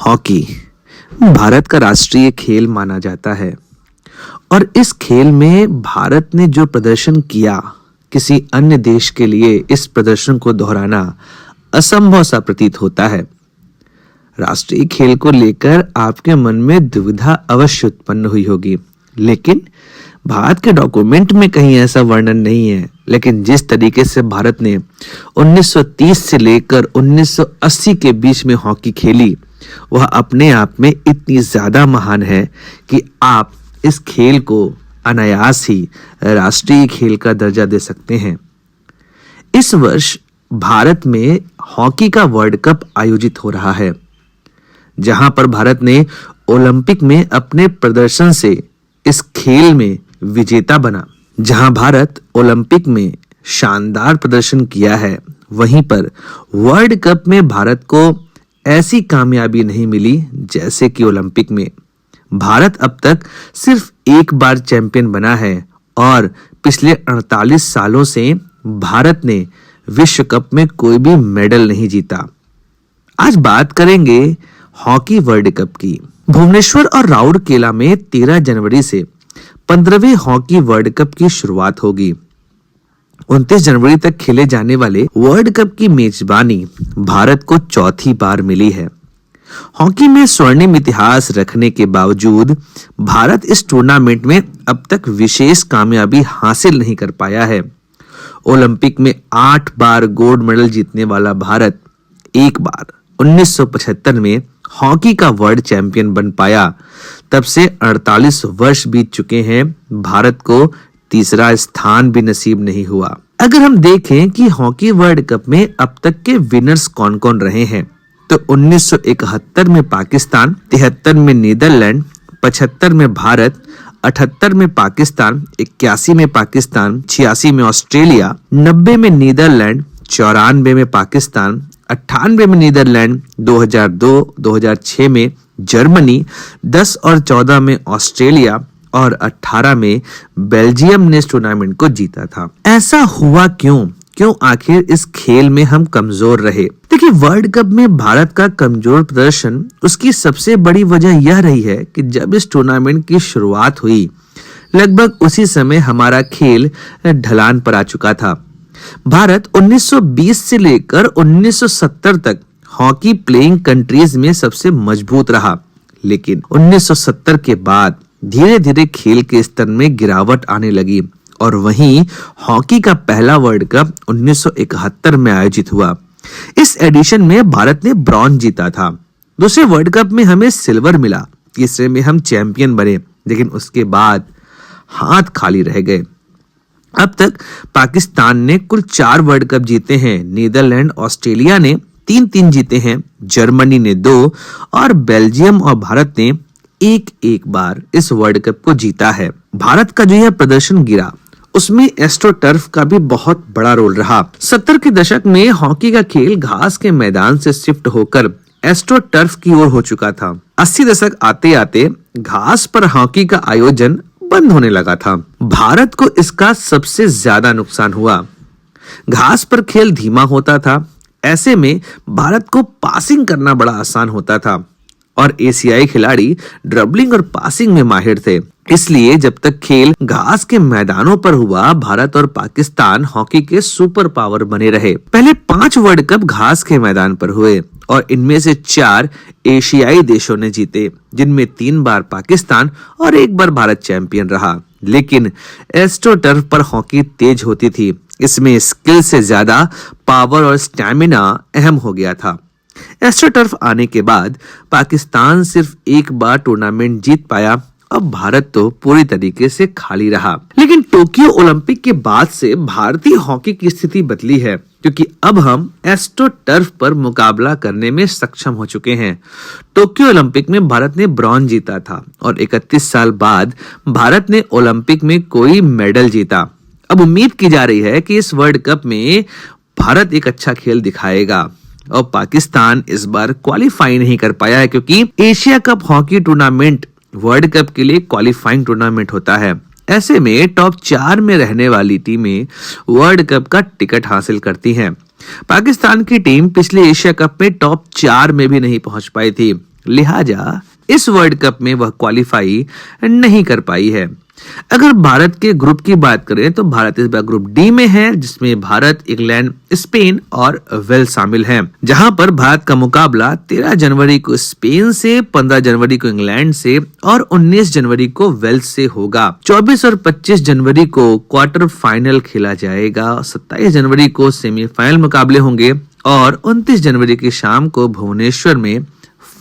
Hockey Bharat का राष्ट्रीय खेल माना जाता है और इस खेल में भारत ने जो प्रदर्शन किया, किसी अन्य देश के लिए इस प्रदर्शन को दोहराना असंभव सा प्रतीत होता है। राष्ट्रीय खेल को लेकर आपके मन में दुविधा अवश्य उत्पन्न हुई होगी, लेकिन भारत के डॉक्यूमेंट में कहीं ऐसा वर्णन नहीं है। लेकिन जिस तरीके से भारत ने 1930 से लेकर 1980 के बीच में हॉकी खेली, वह अपने आप में इतनी ज्यादा महान है कि आप इस खेल को अनायास ही राष्ट्रीय खेल का दर्जा दे सकते हैं। इस वर्ष भारत में हॉकी का वर्ल्ड कप आयोजित हो रहा है, जहां पर भारत ने ओलंपिक में अपने प्रदर्शन से इस खेल में विजेता बना। जहां भारत ओलंपिक में शानदार प्रदर्शन किया है, वहीं पर वर्ल्ड कप में भारत को ऐसी कामयाबी नहीं मिली जैसे कि ओलंपिक में। भारत अब तक सिर्फ एक बार चैंपियन बना है और पिछले 48 सालों से भारत ने विश्व कप में कोई भी मेडल नहीं जीता। आज बात करेंगे हॉकी वर्ल्ड कप की। भुवनेश्वर और राउरकेला में 13 जनवरी से 15वें हॉकी वर्ल्ड कप की शुरुआत होगी। 29 जनवरी तक खेले जाने वाले वर्ल्ड कप की मेजबानी भारत को चौथी बार मिली है। हॉकी में स्वर्णिम इतिहास रखने के बावजूद भारत इस टूर्नामेंट में अब तक विशेष कामयाबी हासिल नहीं कर पाया है। ओलंपिक में 8 बार गोल्ड मेडल जीतने वाला भारत एक बार 1975 में हॉकी का वर्ल्ड चैंपियन बन पाया। तब से 48 वर्ष बीत चुके हैं, भारत को तीसरा स्थान भी नसीब नहीं हुआ। अगर हम देखें कि हॉकी वर्ल्ड कप में अब तक के विनर्स कौन-कौन रहे हैं, तो 1971 में पाकिस्तान, 73 में नीदरलैंड, 75 में भारत, 78 में पाकिस्तान, 81 में पाकिस्तान, 86 में ऑस्ट्रेलिया, 90 में नीदरलैंड, 94 में पाकिस्तान, 98 में नीदरलैंड, 2002, 2006 में जर्मनी, 10 और 14 में ऑस्ट्रेलिया और 18 में बेल्जियम ने इस टूर्नामेंट को जीता था। ऐसा हुआ क्यों आखिर इस खेल में हम कमजोर रहे? देखिए, वर्ल्ड कप में भारत का कमजोर प्रदर्शन, उसकी सबसे बड़ी वजह यह रही है कि जब इस टूर्नामेंट की शुरुआत हुई, लगभग उसी समय हमारा खेल ढलान पर आ चुका था। भारत 1920 से लेकर 1970 तक हॉकी प्लेइंग कंट्रीज में सबसे मजबूत रहा, लेकिन 1970 के बाद धीरे धीरे खेल के स्तर में गिरावट आने लगी और वहीं हॉकी का पहला वर्ल्ड कप 1971 में आयोजित हुआ। इस एडिशन में भारत ने ब्रॉन्ज जीता था। दूसरे वर्ल्ड कप में हमें सिल्वर मिला, तीसरे में हम चैंपियन बने, लेकिन उसके बाद हाथ खाली रह गए। अब तक पाकिस्तान ने कुल 4 वर्ल्ड कप जीते हैं, नीदरलैंड, ऑस्ट्रेलिया ने 3-3 जीते हैं, जर्मनी ने 2 और बेल्जियम और भारत ने एक बार इस वर्ल्ड कप को जीता है। भारत का जो यह प्रदर्शन गिरा, उसमें एस्ट्रो टर्फ का भी बहुत बड़ा रोल रहा। 70 के दशक में हॉकी का खेल घास के मैदान से शिफ्ट होकर एस्ट्रो टर्फ की ओर हो चुका था। 80 दशक आते आते घास पर हॉकी का आयोजन बंद होने लगा था। भारत को इसका सबसे ज्यादा नुकसान हुआ। घास पर खेल धीमा होता था, ऐसे में भारत को पासिंग करना बड़ा आसान होता था और एशियाई खिलाड़ी ड्रिबलिंग और पासिंग में माहिर थे। इसलिए जब तक खेल घास के मैदानों पर हुआ, भारत और पाकिस्तान हॉकी के सुपर पावर बने रहे। पहले 5 वर्ल्ड कप घास के मैदान पर हुए और इनमें से 4 एशियाई देशों ने जीते, जिनमें 3 बार पाकिस्तान और 1 बार भारत चैंपियन रहा। लेकिन एस्ट्रो टर्फ पर हॉकी तेज होती थी, इसमें स्किल से ज्यादा पावर और स्टैमिना अहम हो गया था। एस्ट्रो टर्फ आने के बाद पाकिस्तान सिर्फ 1 बार टूर्नामेंट जीत पाया और भारत तो पूरी तरीके से खाली रहा। लेकिन टोक्यो ओलंपिक के बाद से भारतीय हॉकी की स्थिति बदली है, क्योंकि अब हम एस्ट्रो टर्फ पर मुकाबला करने में सक्षम हो चुके हैं। टोक्यो ओलंपिक में भारत ने ब्रॉन्ज जीता था और 31 साल बाद भारत ने ओलंपिक में कोई मेडल जीता। अब उम्मीद की जा रही है कि इस वर्ल्ड कप में भारत एक अच्छा खेल दिखाएगा और पाकिस्तान इस बार क्वालिफाई नहीं कर पाया है, क्योंकि Asia cup hockey tournament world cup के लिए क्वालिफाइंग टूर्नामेंट होता है। ऐसे में टॉप 4 में रहने वाली टीमें वर्ल्ड कप का टिकट हासिल करती हैं। पाकिस्तान की टीम पिछले एशिया कप में टॉप 4 में भी नहीं पहुंच पाई थी लिहाजा इस वर्ल्ड कप में वह क्वालिफाई नहीं कर पाई है। अगर भारत के ग्रुप की बात करें तो भारत इस बार ग्रुप डी में है, जिसमें भारत, इंग्लैंड, स्पेन और वेल्स शामिल हैं, जहां पर भारत का मुकाबला 13 जनवरी को स्पेन से, 15 जनवरी को इंग्लैंड से और 19 जनवरी को वेल्स से होगा। 24 और 25 जनवरी को क्वार्टर फाइनल खेला जाएगा। 27 जनवरी को सेमीफाइनल मुकाबले होंगे और 29 जनवरी की शाम को भुवनेश्वर में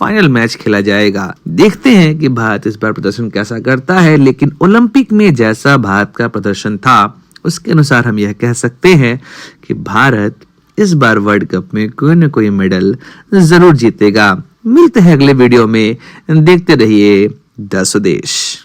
फाइनल मैच खेला जाएगा। देखते हैं कि भारत इस बार प्रदर्शन कैसा करता है, लेकिन ओलंपिक में जैसा भारत का प्रदर्शन था उसके अनुसार हम यह कह सकते हैं कि भारत इस बार वर्ल्ड कप में कोई न कोई मेडल जरूर जीतेगा। मिलते हैं अगले वीडियो में, देखते रहिए द स्वदेश।